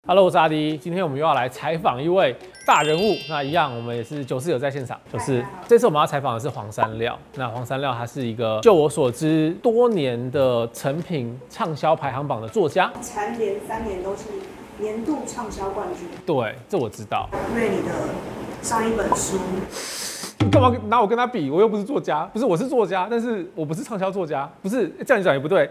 Hello， 我是阿迪，今天我们又要来采访一位大人物。那一样，我们也是94有在现场。这次我们要采访的是黄山料。那黄山料他是一个，就我所知，多年的成品畅销排行榜的作家，蝉联3年都是年度畅销冠军。对，这我知道。因为你的上一本书，你干嘛拿我跟他比？我又不是作家，不是我是作家，但是我不是畅销作家，不是这样讲也不对。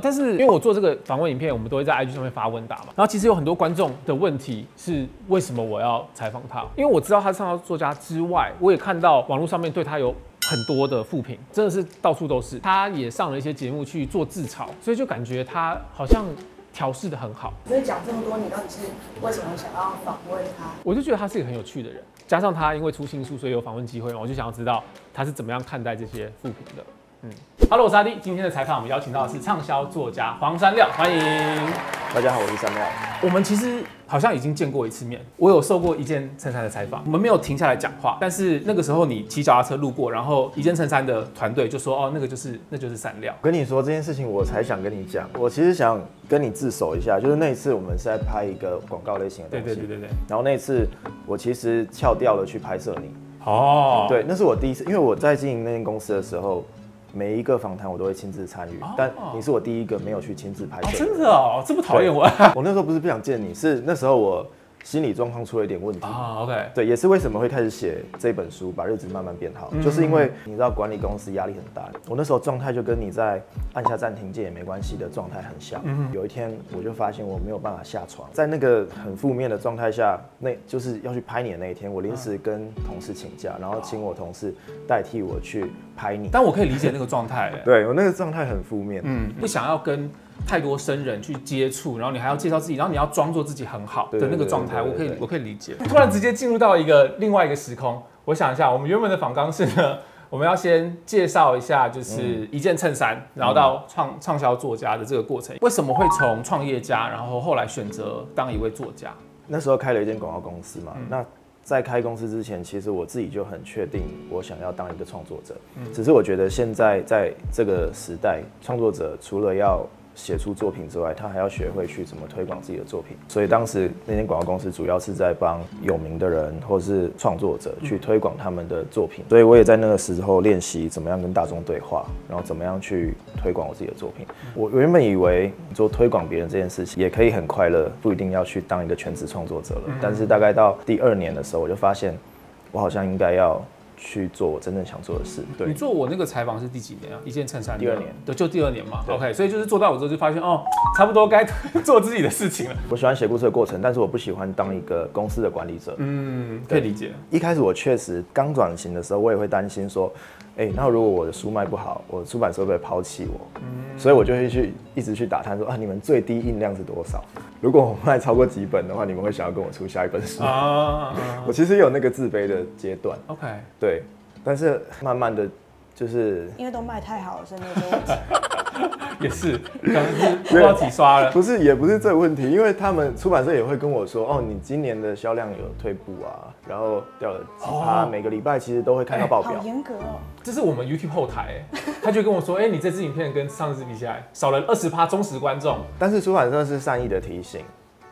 但是因为我做这个访问影片，我们都会在 IG 上面发问答嘛。然后其实有很多观众的问题是为什么我要采访他？因为我知道他是畅销作家之外，我也看到网络上面对他有很多的负评，真的是到处都是。他也上了一些节目去做自嘲，所以就感觉他好像调试的很好。所以讲这么多，你到底是为什么想要访问他？我就觉得他是一个很有趣的人，加上他因为出新书，所以有访问机会嘛，我就想要知道他是怎么样看待这些负评的。Hello， 我是阿弟。今天的采访，我们邀请到的是畅销作家黄山料，欢迎。大家好，我是山料。我们其实好像已经见过一次面，我有受过一件衬衫的采访，我们没有停下来讲话，但是那个时候你骑脚踏车路过，然后一件衬衫的团队就说，哦，那就是山料。我跟你说这件事情，我才想跟你讲，我其实想跟你自首一下，就是那一次我们是在拍一个广告类型的东西，对。然后那一次我其实翘掉了去拍摄你。哦。对，那是我第一次，因为我在经营那间公司的时候。每一个访谈我都会亲自参与，但你是我第一个没有去亲自拍摄。真的哦，这么讨厌我？我那时候不是不想见你，是那时候我心理状况出了一点问题。OK， 对，也是为什么会开始写这本书，把日子慢慢变好，就是因为你知道管理公司压力很大。我那时候状态就跟你在按下暂停键也没关系的状态很像。有一天我就发现我没有办法下床，在那个很负面的状态下，那就是要去拍你的那一天，我临时跟同事请假，然后请我同事代替我去拍你。但我可以理解那个状态。对，我那个状态很负面。不想要跟太多生人去接触，然后你还要介绍自己，然后你要装作自己很好的那个状态，我可以理解。突然直接进入到另外一个时空，我想一下，我们原本的访纲是呢，我们要先介绍一下，就是一件衬衫，然后到畅销作家的这个过程。为什么会从创业家，然后后来选择当一位作家？那时候开了一间广告公司嘛，那在开公司之前，其实我自己就很确定，我想要当一个创作者。只是我觉得现在在这个时代，创作者除了要写出作品之外，他还要学会去怎么推广自己的作品。所以当时那间广告公司主要是在帮有名的人或是创作者去推广他们的作品。所以我也在那个时候练习怎么样跟大众对话，然后怎么样去推广我自己的作品。我原本以为做推广别人这件事情也可以很快乐，不一定要去当一个全职创作者了。但是大概到第2年的时候，我就发现我好像应该要去做我真正想做的事。对，你做我那个采访是第几年啊？一件衬衫。第2年，对，就第2年嘛。OK， 所以就是做到我之后就发现，哦，差不多该做自己的事情了。我喜欢写故事的过程，但是我不喜欢当一个公司的管理者。可以理解。一开始我确实刚转型的时候，我也会担心说，那如果我的书卖不好，我的出版社会不会抛弃我？所以我就会一直去打探说，你们最低印量是多少？如果我卖超过几本的话，你们会想要跟我出下一本书我其实有那个自卑的阶段。OK， 对，但是慢慢的就是因为都卖太好了，所以没有这个问题。也是，可能是不要洗刷了。不是，也不是这个问题，因为他们出版社也会跟我说，你今年的销量有退步啊，然后掉了几%，每个礼拜其实都会看到报表。好严格哦。这是我们 YouTube 后台，他就跟我说，你这支影片跟上次比起来少了20%忠实观众。但是出版社是善意的提醒。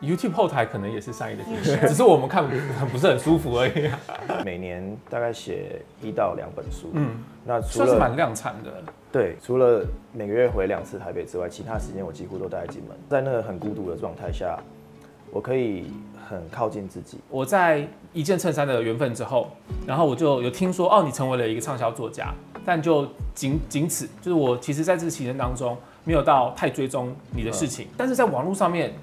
YouTube 后台可能也是善意的提醒，只是我们看不是很舒服而已。每年大概写1到2本书，那除了算是蛮量产的。对，除了每个月回2次台北之外，其他时间我几乎都待在金门。在那个很孤独的状态下，我可以很靠近自己。我在一件衬衫的缘分之后，然后我就有听说，你成为了一个畅销作家，但就仅此，就是我其实在这个期间当中没有到太追踪你的事情，但是在网络上面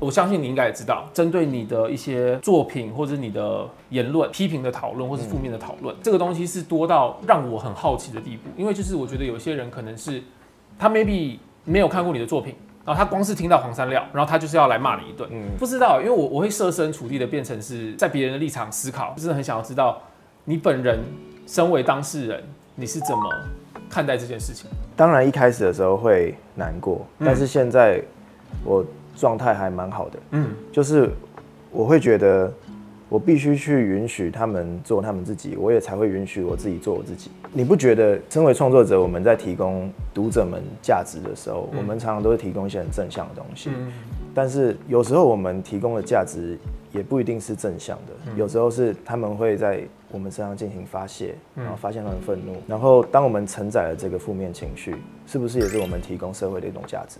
我相信你应该也知道，针对你的一些作品或者你的言论、批评的讨论或是负面的讨论，这个东西是多到让我很好奇的地步。因为就是我觉得有些人可能是他 maybe 没有看过你的作品，然后他光是听到黄山料，然后他就是要来骂你一顿。不知道，因为我会设身处地的变成是在别人的立场思考，就是很想要知道你本人身为当事人，你是怎么看待这件事情。当然一开始的时候会难过，但是现在我状态还蛮好的，就是我会觉得我必须去允许他们做他们自己，我也才会允许我自己做我自己。你不觉得身为创作者，我们在提供读者们价值的时候，我们常常都会提供一些很正向的东西，但是有时候我们提供的价值也不一定是正向的，有时候是他们会在我们身上进行发泄，然后发现他们愤怒，然后当我们承载了这个负面情绪，是不是也是我们提供社会的一种价值？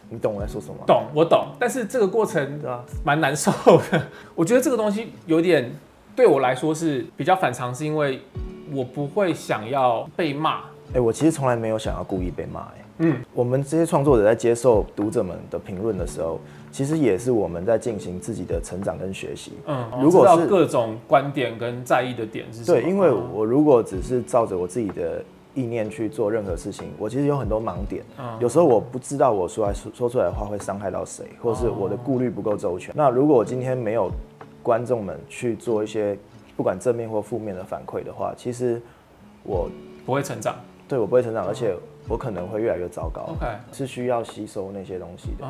你懂我在说什么吗？懂，我懂，但是这个过程蛮难受的。我觉得这个东西有点对我来说是比较反常，是因为我不会想要被骂。我其实从来没有想要故意被骂。我们这些创作者在接受读者们的评论的时候，其实也是我们在进行自己的成长跟学习。如果是各种观点跟在意的点是什么？对，因为我如果只是照着我自己的意念去做任何事情，我其实有很多盲点。有时候我不知道我说出来的话会伤害到谁，或是我的顾虑不够周全。那如果我今天没有观众们去做一些不管正面或负面的反馈的话，其实我不会成长。对，我不会成长，而且我可能会越来越糟糕。OK， 是需要吸收那些东西的。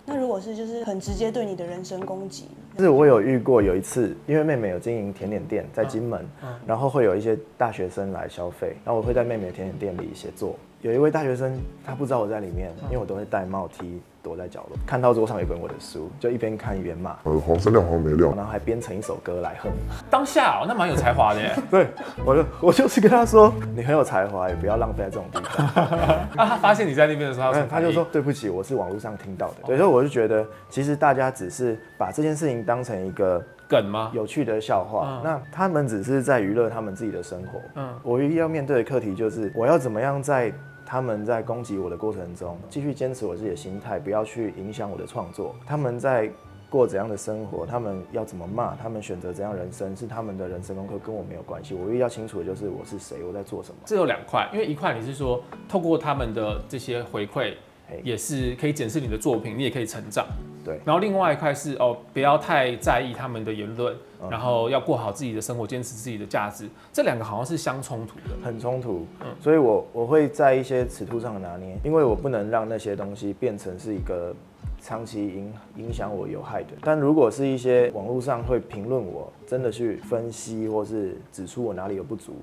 那如果是就是很直接对你的人身攻击，就是我有遇过有一次，因为妹妹有经营甜点店在金门，然后会有一些大学生来消费，然后我会在妹妹的甜点店里写作。有一位大学生，他不知道我在里面，因为我都会戴帽 T 躲在角落，看到桌上有一本我的书，就一边看一边骂，黄生亮黄没亮，然后还编成一首歌来哼。当下那蛮有才华的耶。对，我就是跟他说，你很有才华，也不要浪费在这种地方。他发现你在那边的时候，他就说对不起，我是网络上听到的。对，所以我就觉得，其实大家只是把这件事情当成一个梗吗？有趣的笑话。那他们只是在娱乐他们自己的生活。我唯一要面对的课题就是，我要怎么样在他们在攻击我的过程中，继续坚持我自己的心态，不要去影响我的创作。他们在过怎样的生活，他们要怎么骂，他们选择怎样人生，是他们的人生功课，跟我没有关系。我唯一要清楚的就是我是谁，我在做什么。这有两块，因为一块你是说透过他们的这些回馈，也是可以检视你的作品，你也可以成长。对。然后另外一块是不要太在意他们的言论，然后要过好自己的生活，坚持自己的价值。这两个好像是相冲突的，很冲突。所以我会在一些尺度上的拿捏，因为我不能让那些东西变成是一个长期影响我有害的。但如果是一些网络上会评论我，真的去分析或是指出我哪里有不足，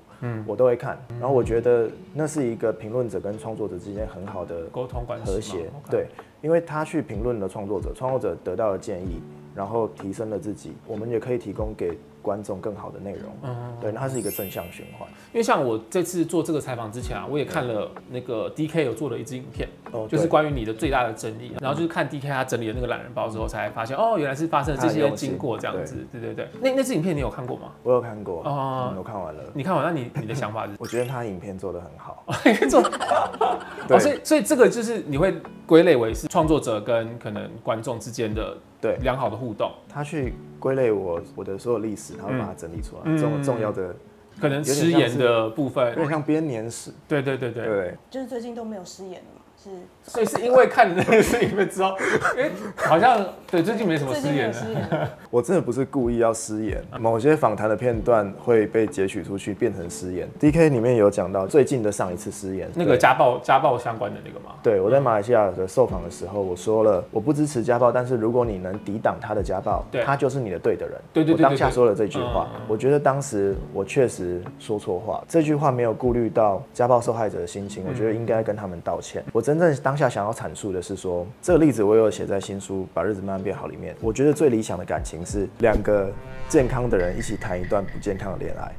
我都会看。然后我觉得那是一个评论者跟创作者之间很好的沟通关系和谐。对，因为他去评论了创作者得到了建议，然后提升了自己，我们也可以提供给观众更好的内容。对，那它是一个正向循环。因为像我这次做这个采访之前我也看了那个 DK 有做了一支影片，就是关于你的最大的争议。然后就是看 DK 他整理了那个懒人包之后，才发现原来是发生了这些经过这样子。对。那支影片你有看过吗？我有看过，我看完了。你看完，那你的想法是？我觉得他影片做得很好。所以这个就是你会归类为是创作者跟可能观众之间的良好的互动。他去归类我的所有历史，他会把它整理出来，这种重要的。可能失言的部分，有点像编年史。对，就是最近都没有失言了嘛，所以是因为看了那个视影片之后，好像对最近没什么失言了。我真的不是故意要失言，某些访谈的片段会被截取出去变成失言。DK 里面有讲到最近的上一次失言，那个家暴相关的那个吗？对，我在马来西亚的受访的时候，我说了我不支持家暴，但是如果你能抵挡他的家暴，他就是你的对的人。对，我当下说了这句话，我觉得当时我确实说错话，这句话没有顾虑到家暴受害者的心情，我觉得应该跟他们道歉。我真正当下想要阐述的是说，这个例子我有写在新书《把日子慢慢变好》里面。我觉得最理想的感情是两个健康的人一起谈一段不健康的恋爱。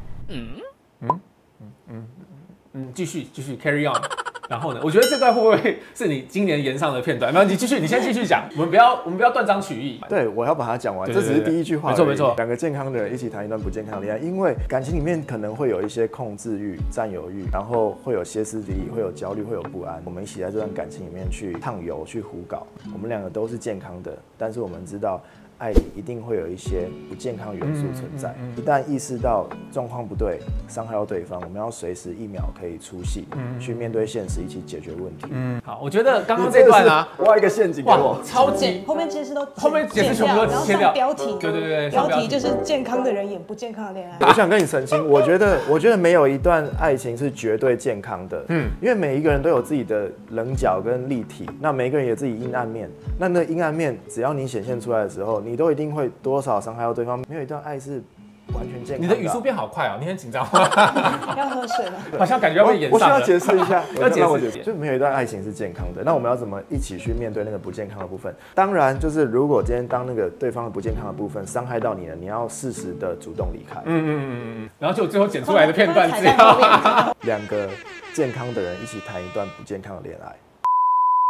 继续 carry on。然后呢？我觉得这段会不会是你今年延上的片段？没有，你先继续讲。我们不要断章取义。对，我要把它讲完。这只是第一句话。没错。两个健康的人一起谈一段不健康的恋爱，因为感情里面可能会有一些控制欲、占有欲，然后会有歇斯底里，会有焦虑，会有不安。我们一起在这段感情里面去畅游、去胡搞。我们两个都是健康的，但是我们知道。爱里一定会有一些不健康元素存在。一旦意识到状况不对，伤害到对方，我们要随时1秒可以出戏，去面对现实，一起解决问题。好，我觉得刚刚这段挖一个陷阱给我，超级后面其实都后面解释全部都切掉，标题，对，标题就是健康的人演不健康的恋爱。我想跟你澄清，我觉得没有一段爱情是绝对健康的，因为每一个人都有自己的棱角跟立体，那每一个人有自己阴暗面，那阴暗面只要你显现出来的时候，你都一定会多少伤害到对方。没有一段爱是完完全健康。你的语速变好快哦，你很紧张吗？要喝水了。好像感觉要被演上了。我需要解释一下，要解释一点，就没有一段爱情是健康的。那我们要怎么一起去面对那个不健康的部分？当然，就是如果今天当那个对方的不健康的部分伤害到你了，你要适时的主动离开。然后就最后剪出来的片段只要2个健康的人一起谈一段不健康的恋爱。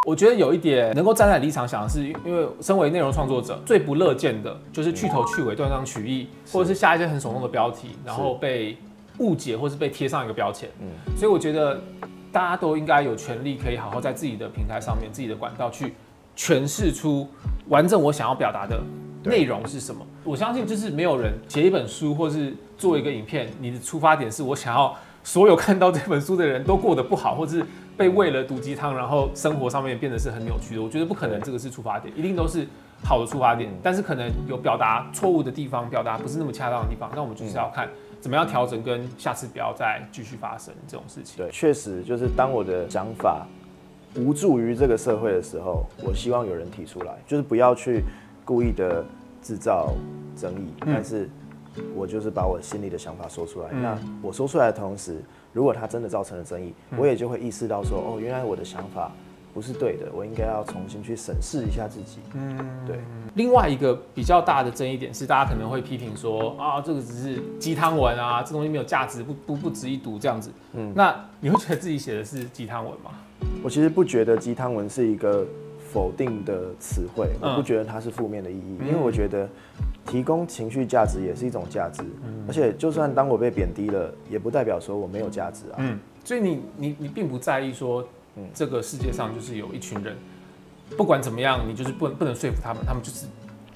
我觉得有一点能够站在立场想的是，因为身为内容创作者，最不乐见的就是去头去尾、断章取义，或者是下一些很耸动的标题，然后被误解或是被贴上一个标签。所以我觉得大家都应该有权利可以好好在自己的平台上面、自己的管道去诠释出完整我想要表达的内容是什么。我相信就是没有人写一本书或是做一个影片，你的出发点是我想要所有看到这本书的人都过得不好，或是被喂了毒鸡汤，然后生活上面变得是很扭曲的。我觉得不可能，这个是出发点，一定都是好的出发点。但是可能有表达错误的地方，表达不是那么恰当的地方，那我们就是要看怎么样调整，跟下次不要再继续发生这种事情。对，确实就是当我的想法无助于这个社会的时候，我希望有人提出来，就是不要去故意的制造争议，但是我就是把我心里的想法说出来。那我说出来的同时，如果它真的造成了争议，我也就会意识到说，哦，原来我的想法不是对的，我应该要重新去审视一下自己。对。另外一个比较大的争议点是，大家可能会批评说，啊，这个只是鸡汤文啊，这东西没有价值，不值一读这样子。那你会觉得自己写的是鸡汤文吗？我其实不觉得鸡汤文是一个否定的词汇，我不觉得它是负面的意义，因为我觉得提供情绪价值也是一种价值，而且就算当我被贬低了，也不代表说我没有价值啊。所以你并不在意说，这个世界上就是有一群人，不管怎么样，你就是不能说服他们，他们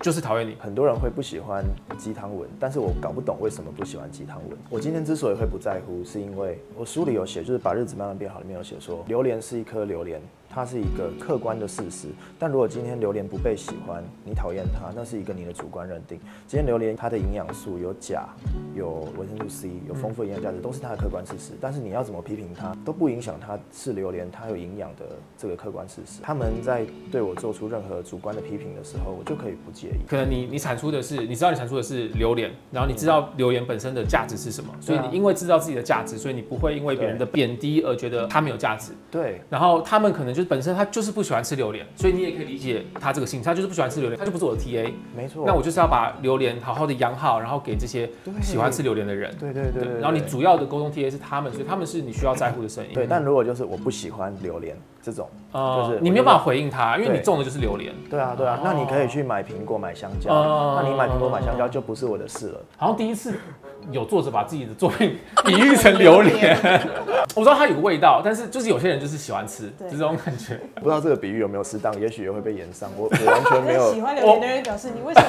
就是讨厌你。很多人会不喜欢鸡汤文，但是我搞不懂为什么不喜欢鸡汤文。我今天之所以会不在乎，是因为我书里有写，就是把日子慢慢变好里面有写说，榴莲是一颗榴莲，它是一个客观的事实。但如果今天榴莲不被喜欢，你讨厌它，那是一个你的主观认定。今天榴莲它的营养素有钾，有维生素 C， 有丰富的营养价值，都是它的客观事实。但是你要怎么批评它，都不影响它是榴莲，它有营养的这个客观事实。他们在对我做出任何主观的批评的时候，我就可以不介意。可能你产出的是，你知道你产出的是榴莲，然后你知道榴莲本身的价值是什么，所以你因为知道自己的价值，所以你不会因为别人的贬低而觉得它没有价值。对。然后他们可能就是本身他就是不喜欢吃榴莲，所以你也可以理解他这个心，他就是不喜欢吃榴莲，他就不是我的 TA。没错。那我就是要把榴莲好好的养好，然后给这些喜欢吃榴莲的人。对。然后你主要的沟通 TA 是他们，所以他们是你需要在乎的声音。对。但如果就是我不喜欢榴莲这种，就是你没有办法回应他，因为你种的就是榴莲。对啊。那你可以去买苹果、买香蕉。那你买苹果、买香蕉就不是我的事了。好像第一次有作者把自己的作品比喻成榴莲，我知道它有个味道，但是就是有些人就是喜欢吃，就这种感觉。不知道这个比喻有没有适当，也许也会被延上。我完全没有。喜欢榴莲的人表示你为什么？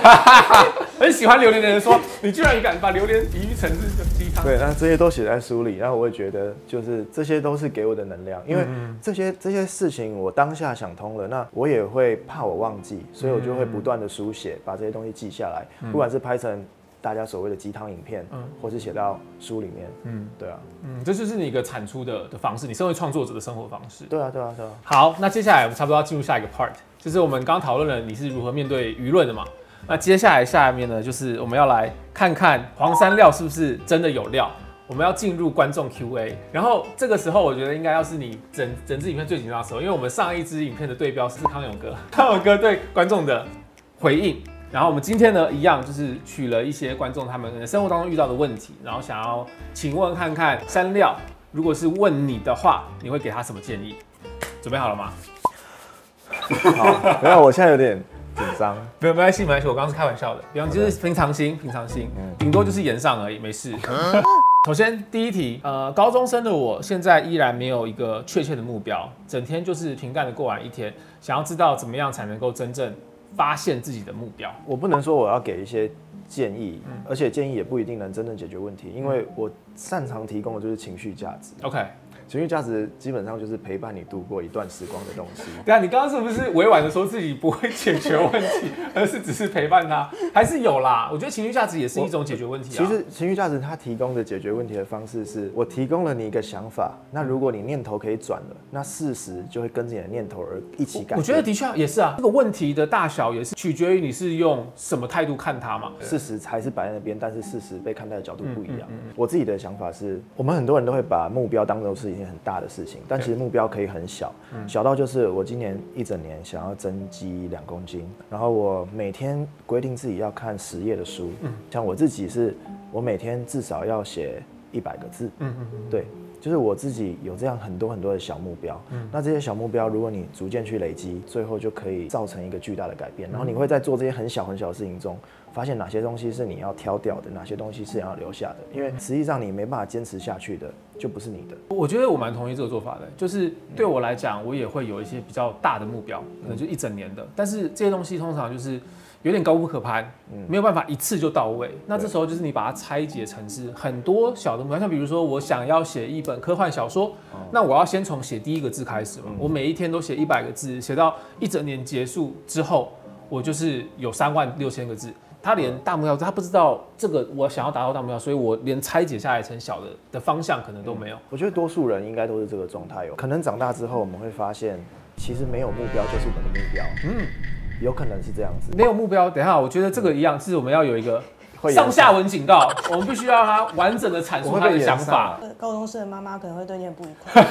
很喜欢榴莲的人说，你居然也敢把榴莲比喻成是鸡汤？对，那这些都写在书里，然后我会觉得就是这些都是给我的能量，因为这些事情我当下想通了，那我也会怕我忘记，所以我就会不断的书写，把这些东西记下来，不管是拍成大家所谓的鸡汤影片，或是写到书里面，对啊，这就是你一个产出的方式，你身为创作者的生活方式。对啊。好，那接下来我们差不多要进入下一个 part， 就是我们刚讨论了你是如何面对舆论的嘛。那接下来下面呢，就是我们要来看看黄山料是不是真的有料。我们要进入观众 Q&A， 然后这个时候我觉得应该要是你整支影片最紧张的时候，因为我们上一支影片的对标是康永哥对观众的回应。然后我们今天呢，一样就是取了一些观众他们生活当中遇到的问题，然后想要请问看看山料，如果是问你的话，你会给他什么建议？准备好了吗？好，没有，我现在有点紧张。没关系，我刚刚是开玩笑的，比方就是平常心，顶多就是演上而已，没事。首先第一题，高中生的我现在依然没有一个确切的目标，整天就是平淡的过完一天，想要知道怎么样才能够真正发现自己的目标。我不能说我要给一些建议，而且建议也不一定能真正解决问题，因为我擅长提供的就是情绪价值。OK，情绪价值基本上就是陪伴你度过一段时光的东西。对啊，你刚刚是不是委婉的说自己不会解决问题，而是只是陪伴他？还是有啦？我觉得情绪价值也是一种解决问题啊。其实情绪价值它提供的解决问题的方式是，我提供了你一个想法，那如果你念头可以转了，那事实就会跟着你的念头而一起改变。我觉得的确也是啊，这个问题的大小也是取决于你是用什么态度看它嘛。事实还是摆在那边，但是事实被看待的角度不一样。我自己的想法是，我们很多人都会把目标当作是一件很大的事情，但其实目标可以很小，小到就是我今年一整年想要增肌2公斤，然后我每天规定自己要看10页的书，像我自己是，我每天至少要写100个字，对。就是我自己有这样很多的小目标，那这些小目标，如果你逐渐去累积，最后就可以造成一个巨大的改变。然后你会在做这些很小的事情中，发现哪些东西是你要挑掉的，哪些东西是你要留下的。因为实际上你没办法坚持下去的，就不是你的。我觉得我蛮同意这个做法的，就是对我来讲，我也会有一些比较大的目标，可能就一整年的，但是这些东西通常就是有点高不可攀，没有办法一次就到位。那这时候就是你把它拆解成是很多小的目标，像比如说我想要写一本科幻小说，那我要先从写第一个字开始嘛。我每一天都写100个字，写到一整年结束之后，我就是有36000个字。他连大目标，他不知道这个我想要达到大目标，所以我连拆解下来成小的方向可能都没有。我觉得多数人应该都是这个状态哦。可能长大之后我们会发现，其实没有目标就是我们的目标。有可能是这样子。没有目标，等一下，我觉得这个一样，是我们要有一个上下文警告，我们必须要让他完整的阐述他的想法。高中生的妈妈可能会对你很不愉快。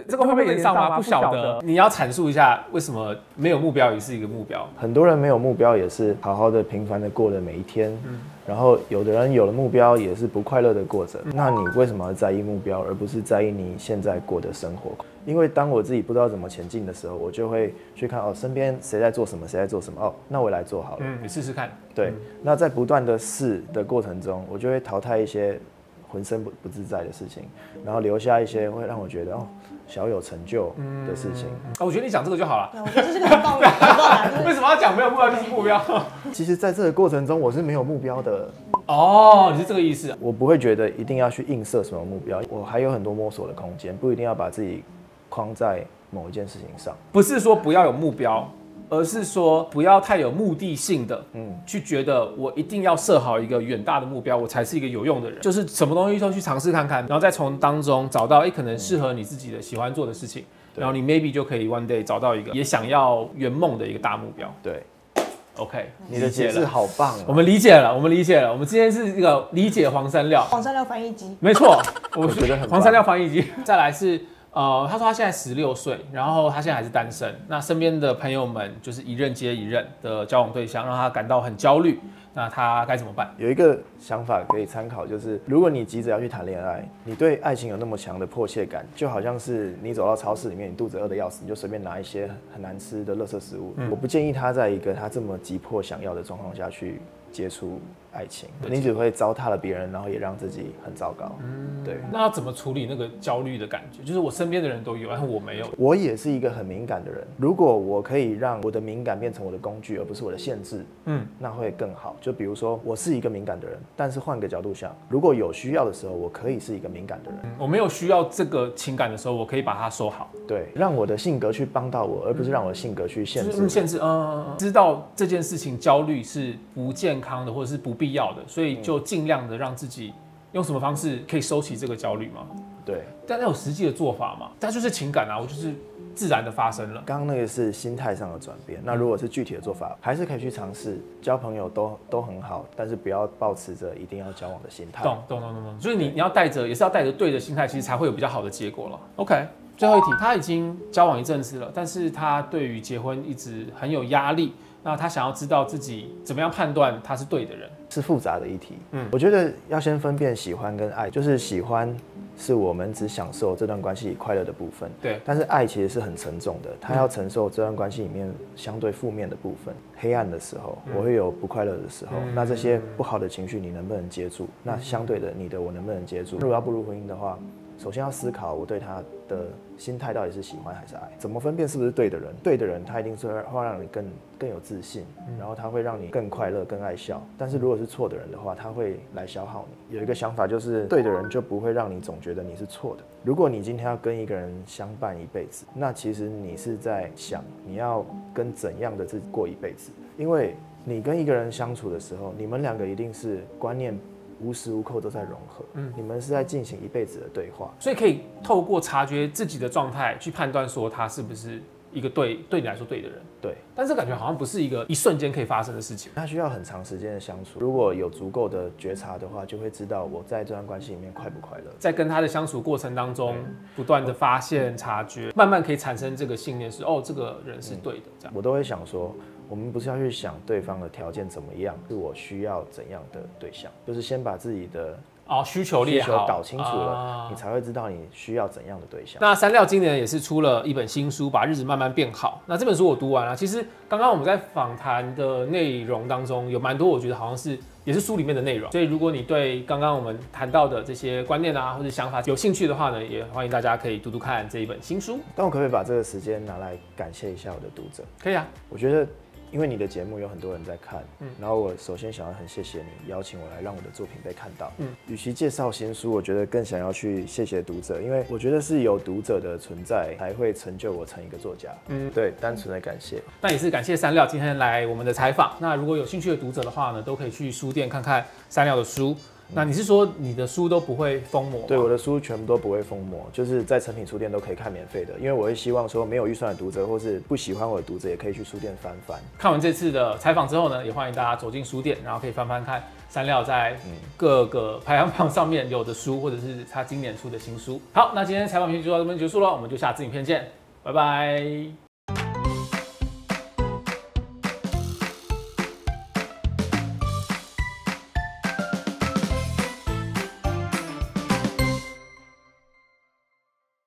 这个会不会延上吗？不晓得。你要阐述一下为什么没有目标也是一个目标。很多人没有目标也是好好的平凡的过了每一天。然后有的人有了目标也是不快乐的过着。那你为什么要在意目标，而不是在意你现在过的生活？因为当我自己不知道怎么前进的时候，我就会去看身边谁在做什么，谁在做什么。那我来做好了。你试试看。对。那在不断的试的过程中，我就会淘汰一些浑身不自在的事情，然后留下一些会让我觉得小有成就的事情。我觉得你讲这个就好了。我觉得这是个很棒的。为什么要讲没有目标就是目标？其实，在这个过程中，我是没有目标的。你是这个意思。我不会觉得一定要去映射什么目标，我还有很多摸索的空间，不一定要把自己框在某一件事情上。不是说不要有目标，而是说不要太有目的性的，去觉得我一定要设好一个远大的目标，我才是一个有用的人。就是什么东西都去尝试看看，然后再从当中找到可能适合你自己的喜欢做的事情，然后你 maybe 就可以 one day 找到一个也想要圆梦的一个大目标。对。OK， 你的解释好棒哦！我们理解了。我们今天是一个理解黄山料翻译机，没错，我觉得很黄山料翻译机。再来是他说他现在16岁，然后他现在还是单身。那身边的朋友们就是一任接一任的交往对象，让他感到很焦虑。那他该怎么办？有一个想法可以参考，就是如果你急着要去谈恋爱，你对爱情有那么强的迫切感，就好像是你走到超市里面，你肚子饿得要死，你就随便拿一些很难吃的垃圾食物。我不建议他在一个他这么急迫想要的状况下去接触爱情，你只会糟蹋了别人，然后也让自己很糟糕。对。那要怎么处理那个焦虑的感觉？就是我身边的人都有，但是我没有。我也是一个很敏感的人，如果我可以让我的敏感变成我的工具，而不是我的限制，那会更好。就比如说，我是一个敏感的人，但是换个角度想，如果有需要的时候，我可以是一个敏感的人。我没有需要这个情感的时候，我可以把它收好。对，让我的性格去帮到我，而不是让我的性格去限制。知道这件事情焦虑是不健康的，或者是不必要的，所以就尽量的让自己用什么方式可以收起这个焦虑吗？对，但有实际的做法嘛？它就是情感啊，我就是自然的发生了。刚刚那个是心态上的转变，那如果是具体的做法，还是可以去尝试。交朋友都很好，但是不要抱持着一定要交往的心态。懂。所以你要带着，也是要带着对的心态，其实才会有比较好的结果了。OK， 最后一题，他已经交往一阵子了，但是他对于结婚一直很有压力。那他想要知道自己怎么样判断他是对的人，是复杂的议题。我觉得要先分辨喜欢跟爱，就是喜欢是我们只享受这段关系里快乐的部分，对。但是爱其实是很沉重的，他要承受这段关系里面相对负面的部分，黑暗的时候，我会有不快乐的时候，那这些不好的情绪你能不能接住？那相对的，你的我能不能接住？如果要步入婚姻的话，首先要思考我对他的心态到底是喜欢还是爱，怎么分辨是不是对的人？对的人，他一定是会让你更有自信，然后他会让你更快乐、更爱笑。但是如果是错的人的话，他会来消耗你。有一个想法就是，对的人就不会让你总觉得你是错的。如果你今天要跟一个人相伴一辈子，那其实你是在想你要跟怎样的自己过一辈子，因为你跟一个人相处的时候，你们两个一定是观念无时无刻都在融合，你们是在进行一辈子的对话，所以可以透过察觉自己的状态去判断说他是不是一个对你来说对的人。对，但是感觉好像不是一个一瞬间可以发生的事情，它需要很长时间的相处。如果有足够的觉察的话，就会知道我在这段关系里面快不快乐。在跟他的相处过程当中，不断的发现、察觉，慢慢可以产生这个信念是，哦，这个人是对的。这样，我都会想说，我们不是要去想对方的条件怎么样，是我需要怎样的对象，就是先把自己的需求列好，搞清楚了，你才会知道你需要怎样的对象。那三料今年也是出了一本新书，把日子慢慢变好。那这本书我读完了，其实刚刚我们在访谈的内容当中，有蛮多我觉得好像是也是书里面的内容。所以如果你对刚刚我们谈到的这些观念啊或者想法有兴趣的话呢，也欢迎大家可以读读看这一本新书。但我可不可以把这个时间拿来感谢一下我的读者？可以啊，我觉得。因为你的节目有很多人在看，然后我首先想要很谢谢你邀请我来让我的作品被看到。与其介绍新书，我觉得更想要去谢谢读者，因为我觉得是有读者的存在才会成就我成一个作家。对，单纯的感谢。那也是感谢三料今天来我们的采访。那如果有兴趣的读者的话呢，都可以去书店看看三料的书。那你是说你的书都不会封膜吗？对，我的书全部都不会封膜，就是在诚品书店都可以看免费的，因为我会希望说没有预算的读者或是不喜欢我的读者也可以去书店翻翻。看完这次的采访之后呢，也欢迎大家走进书店，然后可以翻翻看三料在各个排行榜上面有的书，或者是他今年出的新书。好，那今天采访片就到这边结束了，我们就下次影片见，拜拜。